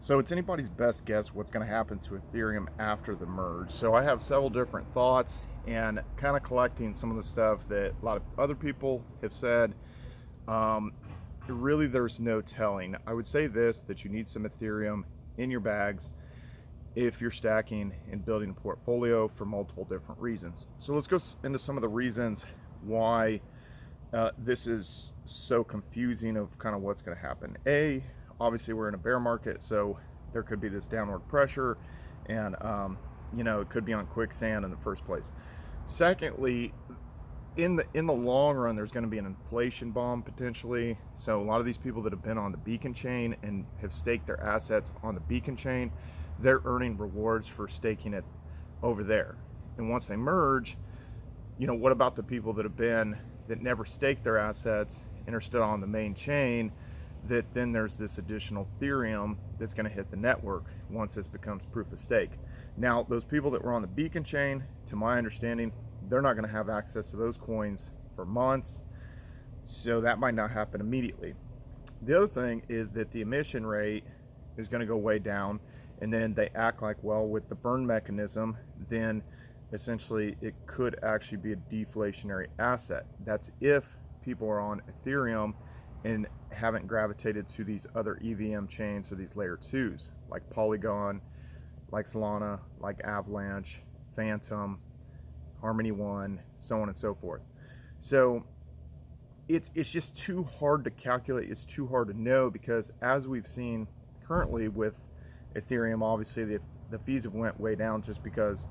So it's anybody's best guess what's going to happen to Ethereum after the merge. So I have several different thoughts and kind of collecting some of the stuff that a lot of other people have said. Um, Really, there's no telling. I would say this, that you need some Ethereum in your bags if you're stacking and building a portfolio for multiple different reasons. So let's go into some of the reasons why this is so confusing of kind of what's going to happen. Obviously we're in a bear market, so there could be this downward pressure, and it could be on quicksand in the first place. Secondly, in the long run, there's going to be an inflation bomb potentially. So a lot of these people that have been on the Beacon chain and have staked their assets on the Beacon chain, they're earning rewards for staking it over there. And once they merge, what about the people that never staked their assets and are still on the main chain? That then there's this additional Ethereum that's going to hit the network once this becomes proof of stake. Now, those people that were on the Beacon chain, to my understanding, they're not going to have access to those coins for months, so that might not happen immediately. The other thing is that the emission rate is going to go way down, and then they act like, well, with the burn mechanism, then essentially it could actually be a deflationary asset. That's if people are on Ethereum and haven't gravitated to these other EVM chains or these layer 2s like Polygon, like Solana, like Avalanche, Phantom, Harmony One, so on and so forth. So it's just too hard to calculate. It's too hard to know, because as we've seen currently with Ethereum, obviously the fees have went way down just because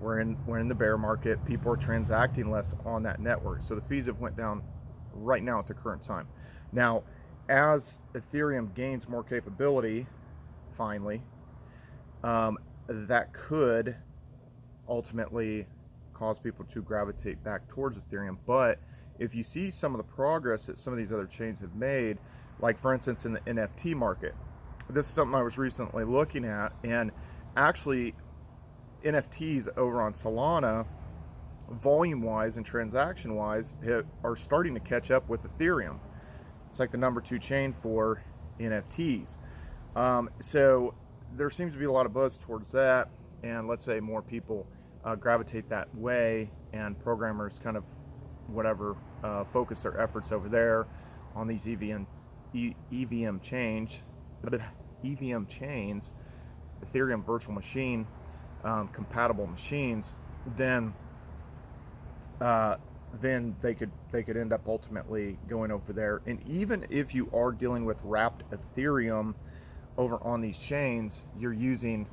we're in the bear market. People are transacting less on that network, so the fees have went down right now at the current time. Now, as Ethereum gains more capability, finally, that could ultimately cause people to gravitate back towards Ethereum. But if you see some of the progress that some of these other chains have made, like for instance in the NFT market, this is something I was recently looking at, and actually NFTs over on Solana, volume wise and transaction wise, are starting to catch up with Ethereum. It's like the number 2 chain for NFTs. So there seems to be a lot of buzz towards that, and let's say more people gravitate that way, and programmers kind of focus their efforts over there on these EVM chains, Ethereum virtual machine compatible machines, then they could end up ultimately going over there. And even if you are dealing with wrapped Ethereum over on these chains, you're using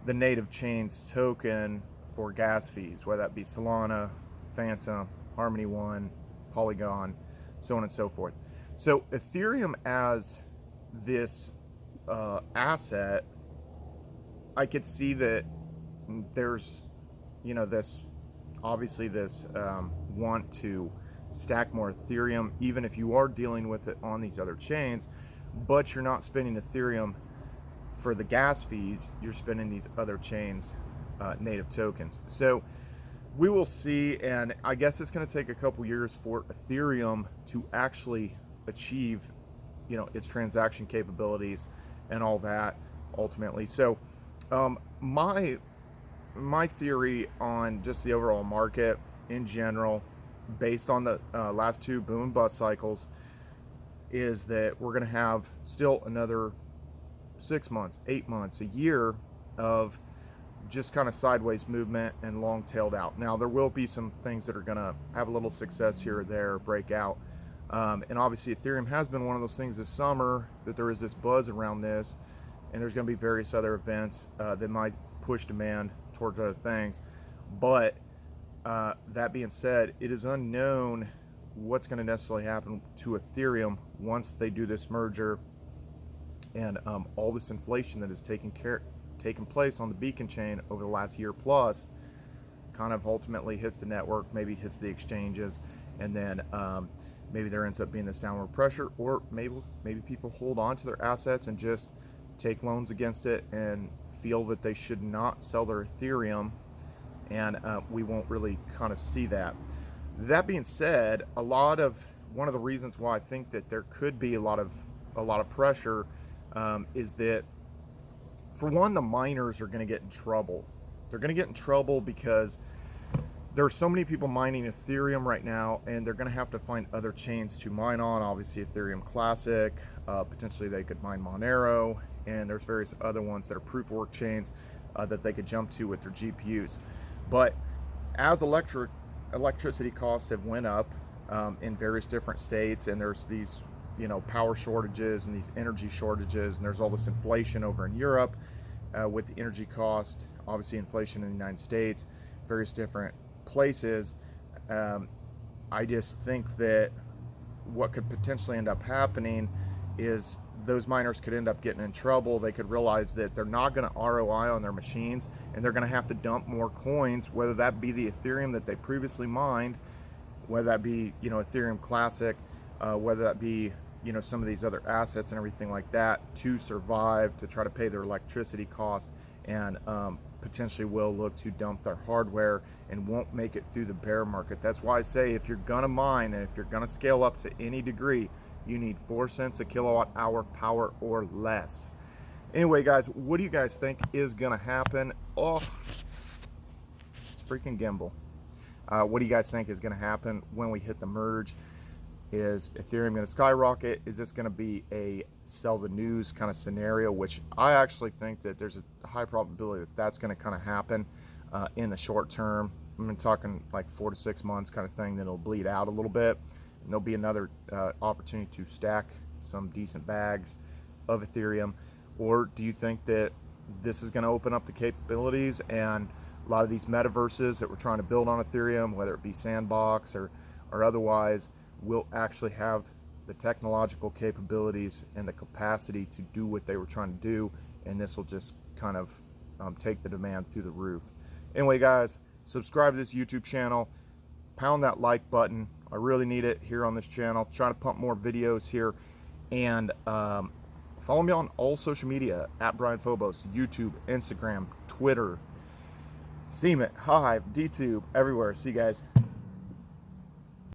the native chains token for gas fees, whether that be Solana, Phantom, Harmony One, Polygon, so on and so forth. So Ethereum as this asset, I could see that there's this want to stack more Ethereum, even if you are dealing with it on these other chains, but you're not spending Ethereum for the gas fees, you're spending these other chains native tokens. So we will see, and I guess it's going to take a couple years for Ethereum to actually achieve its transaction capabilities and all that ultimately. So my theory on just the overall market in general, based on the last 2 boom and bust cycles, is that we're going to have still another 6 months, 8 months, a year of just kind of sideways movement and long tailed out. Now, there will be some things that are going to have a little success here or there, break out. And obviously Ethereum has been one of those things this summer that there is this buzz around this, and there's going to be various other events that might push demand towards other things. But that being said, it is unknown what's going to necessarily happen to Ethereum once they do this merger, and all this inflation that has taken place on the Beacon chain over the last year plus kind of ultimately hits the network, maybe hits the exchanges, and then maybe there ends up being this downward pressure, or maybe people hold on to their assets and just take loans against it and feel that they should not sell their Ethereum, and we won't really kind of see that. That being said, one of the reasons why I think that there could be a lot of pressure is that for one, the miners are going to get in trouble. They're going to get in trouble because there are so many people mining Ethereum right now, and they're going to have to find other chains to mine on. Obviously, Ethereum Classic, potentially they could mine Monero, and there's various other ones that are proof of work chains that they could jump to with their GPUs. But as electricity costs have went up in various different states, and there's these power shortages and these energy shortages, and there's all this inflation over in Europe with the energy cost, obviously inflation in the United States, various different places. I just think that what could potentially end up happening is those miners could end up getting in trouble. They could realize that they're not going to ROI on their machines, and they're going to have to dump more coins, whether that be the Ethereum that they previously mined, whether that be Ethereum Classic, whether that be some of these other assets and everything like that, to survive, to try to pay their electricity cost, and potentially will look to dump their hardware and won't make it through the bear market. That's why I say, if you're gonna mine and if you're gonna scale up to any degree, you need 4 cents a kilowatt hour power or less. Anyway, guys, what do you guys think is gonna happen? Oh, it's freaking gimbal. What do you guys think is gonna happen when we hit the merge? Is Ethereum going to skyrocket? Is this going to be a sell the news kind of scenario, which I actually think that there's a high probability that that's going to kind of happen in the short term. I'm talking like 4 to 6 months kind of thing. Then it'll bleed out a little bit, and there'll be another opportunity to stack some decent bags of Ethereum. Or do you think that this is going to open up the capabilities, and a lot of these metaverses that we're trying to build on Ethereum, whether it be Sandbox or otherwise, will actually have the technological capabilities and the capacity to do what they were trying to do, and this will just kind of take the demand through the roof. Anyway, guys, subscribe to this YouTube channel, pound that like button. I really need it here on this channel. Trying to pump more videos here, and follow me on all social media at Brian Phobos, YouTube, Instagram, Twitter, Steemit, Hive, DTube, everywhere. See you guys.